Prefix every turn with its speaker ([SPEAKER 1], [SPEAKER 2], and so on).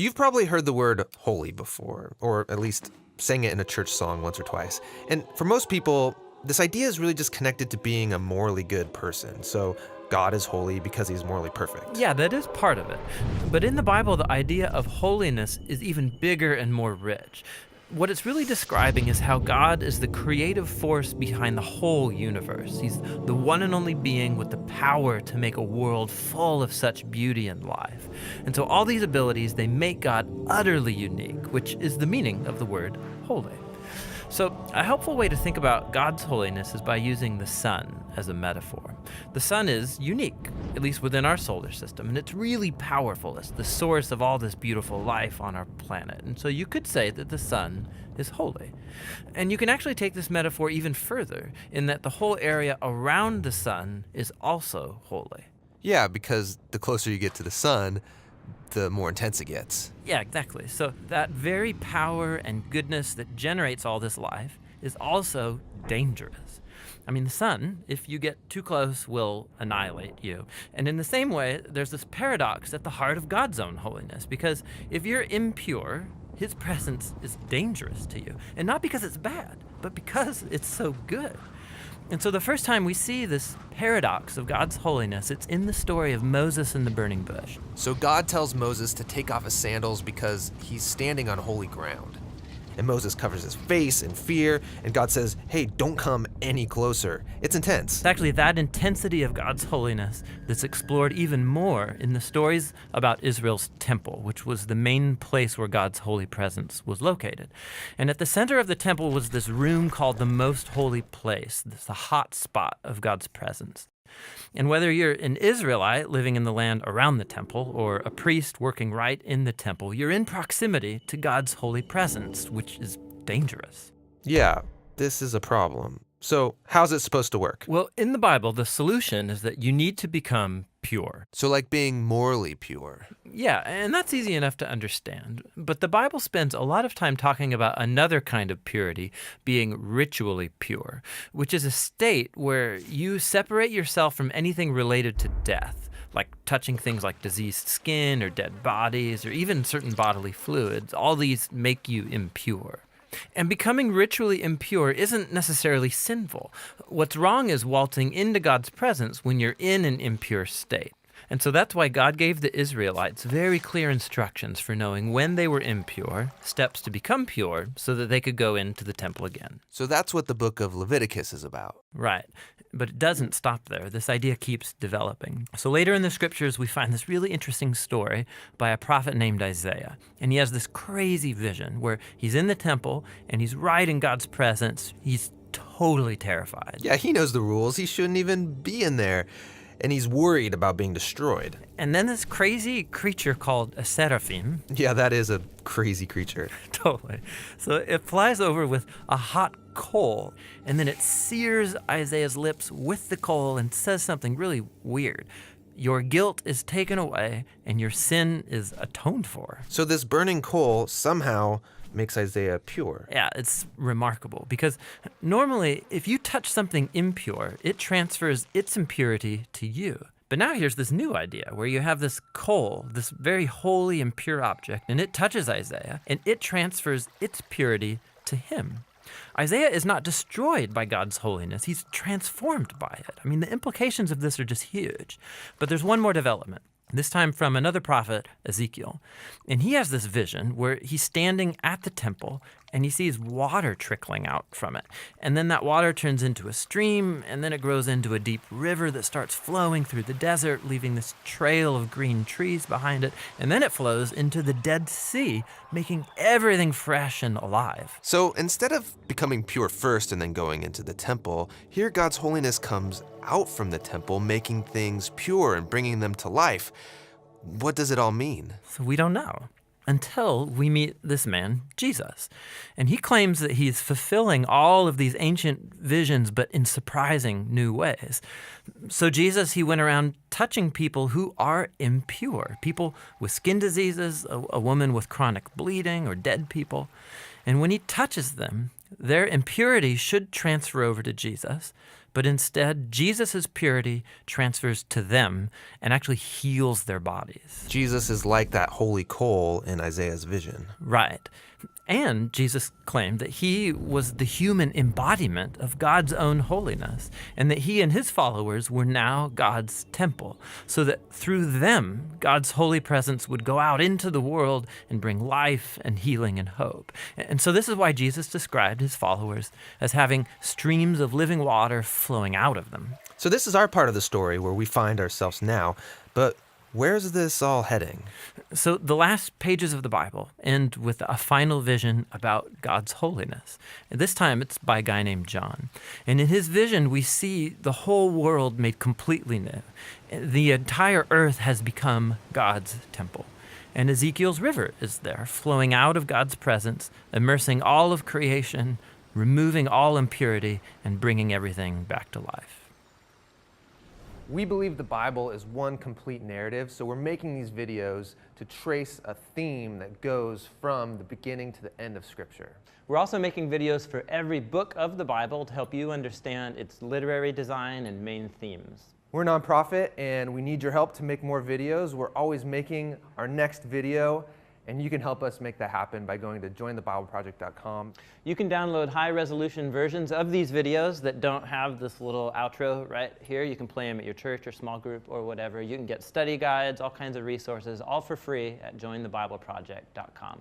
[SPEAKER 1] You've probably heard the word holy before, or at least sang it in a church song once or twice. And for most people, this idea is really just connected to being a morally good person. So God is holy because he's morally perfect.
[SPEAKER 2] Yeah, that is part of it. But in the Bible, the idea of holiness is even bigger and more rich. What it's really describing is how God is the creative force behind the whole universe. He's the one and only being with the power to make a world full of such beauty and life. And so all these abilities, they make God utterly unique, which is the meaning of the word holy. So a helpful way to think about God's holiness is by using the sun as a metaphor. The sun is unique, at least within our solar system, and it's really powerful. It's the source of all this beautiful life on our planet. And so you could say that the sun is holy. And you can actually take this metaphor even further in that the whole area around the sun is also holy.
[SPEAKER 1] Yeah, because the closer you get to the sun, the more intense it gets.
[SPEAKER 2] Yeah, exactly. So that very power and goodness that generates all this life is also dangerous. I mean, the sun, if you get too close, will annihilate you. And in the same way, there's this paradox at the heart of God's own holiness, because if you're impure, his presence is dangerous to you. And not because it's bad, but because it's so good. And so the first time we see this paradox of God's holiness, it's in the story of Moses and the burning bush.
[SPEAKER 1] So God tells Moses to take off his sandals because he's standing on holy ground. And Moses covers his face in fear, and God says, hey, don't come any closer. It's intense.
[SPEAKER 2] It's actually that intensity of God's holiness that's explored even more in the stories about Israel's temple, which was the main place where God's holy presence was located. And at the center of the temple was this room called the Most Holy Place, this the hot spot of God's presence. And whether you're an Israelite living in the land around the temple or a priest working right in the temple, you're in proximity to God's holy presence, which is dangerous.
[SPEAKER 1] Yeah, this is a problem. So how's it supposed to work?
[SPEAKER 2] Well, in the Bible, the solution is that you need to become pure.
[SPEAKER 1] So like being morally pure.
[SPEAKER 2] Yeah, and that's easy enough to understand. But the Bible spends a lot of time talking about another kind of purity, being ritually pure, which is a state where you separate yourself from anything related to death, like touching things like diseased skin or dead bodies or even certain bodily fluids. All these make you impure. And becoming ritually impure isn't necessarily sinful. What's wrong is waltzing into God's presence when you're in an impure state. And so that's why God gave the Israelites very clear instructions for knowing when they were impure, steps to become pure, so that they could go into the temple again.
[SPEAKER 1] So that's what the book of Leviticus is about.
[SPEAKER 2] Right. But it doesn't stop there. This idea keeps developing. So later in the scriptures, we find this really interesting story by a prophet named Isaiah. And he has this crazy vision where he's in the temple and he's right in God's presence. He's totally terrified.
[SPEAKER 1] Yeah, he knows the rules. He shouldn't even be in there. And he's worried about being destroyed.
[SPEAKER 2] And then this crazy creature called a seraphim.
[SPEAKER 1] Yeah, that is a crazy creature.
[SPEAKER 2] Totally. So it flies over with a hot coal, and then it sears Isaiah's lips with the coal and says something really weird. Your guilt is taken away, and your sin is atoned for.
[SPEAKER 1] So this burning coal somehow makes Isaiah pure.
[SPEAKER 2] Yeah, it's remarkable because normally if you touch something impure, it transfers its impurity to you. But now here's this new idea where you have this coal, this very holy and pure object, and it touches Isaiah, and it transfers its purity to him. Isaiah is not destroyed by God's holiness. He's transformed by it. I mean, the implications of this are just huge. But there's one more development. This time from another prophet, Ezekiel. And he has this vision where he's standing at the temple and he sees water trickling out from it. And then that water turns into a stream, and then it grows into a deep river that starts flowing through the desert, leaving this trail of green trees behind it. And then it flows into the Dead Sea, making everything fresh and alive.
[SPEAKER 1] So instead of becoming pure first and then going into the temple, here God's holiness comes out from the temple, making things pure and bringing them to life. What does it all mean?
[SPEAKER 2] So we don't know until we meet this man, Jesus. And he claims that he's fulfilling all of these ancient visions, but in surprising new ways. So Jesus, he went around touching people who are impure, people with skin diseases, a woman with chronic bleeding, or dead people. And when he touches them, their impurity should transfer over to Jesus, but instead, Jesus' purity transfers to them and actually heals their bodies.
[SPEAKER 1] Jesus is like that holy coal in Isaiah's vision.
[SPEAKER 2] Right. And Jesus claimed that he was the human embodiment of God's own holiness, and that he and his followers were now God's temple, so that through them, God's holy presence would go out into the world and bring life and healing and hope. And so this is why Jesus described his followers as having streams of living water flowing out of them.
[SPEAKER 1] So this is our part of the story where we find ourselves now, but where's this all heading?
[SPEAKER 2] So the last pages of the Bible end with a final vision about God's holiness. And this time it's by a guy named John. And in his vision, we see the whole world made completely new. The entire earth has become God's temple. And Ezekiel's river is there, flowing out of God's presence, immersing all of creation, removing all impurity, and bringing everything back to life.
[SPEAKER 1] We believe the Bible is one complete narrative, so we're making these videos to trace a theme that goes from the beginning to the end of Scripture.
[SPEAKER 3] We're also making videos for every book of the Bible to help you understand its literary design and main themes.
[SPEAKER 1] We're a nonprofit and we need your help to make more videos. We're always making our next video, and you can help us make that happen by going to jointhebibleproject.com.
[SPEAKER 3] You can download high-resolution versions of these videos that don't have this little outro right here. You can play them at your church or small group or whatever. You can get study guides, all kinds of resources, all for free at jointhebibleproject.com.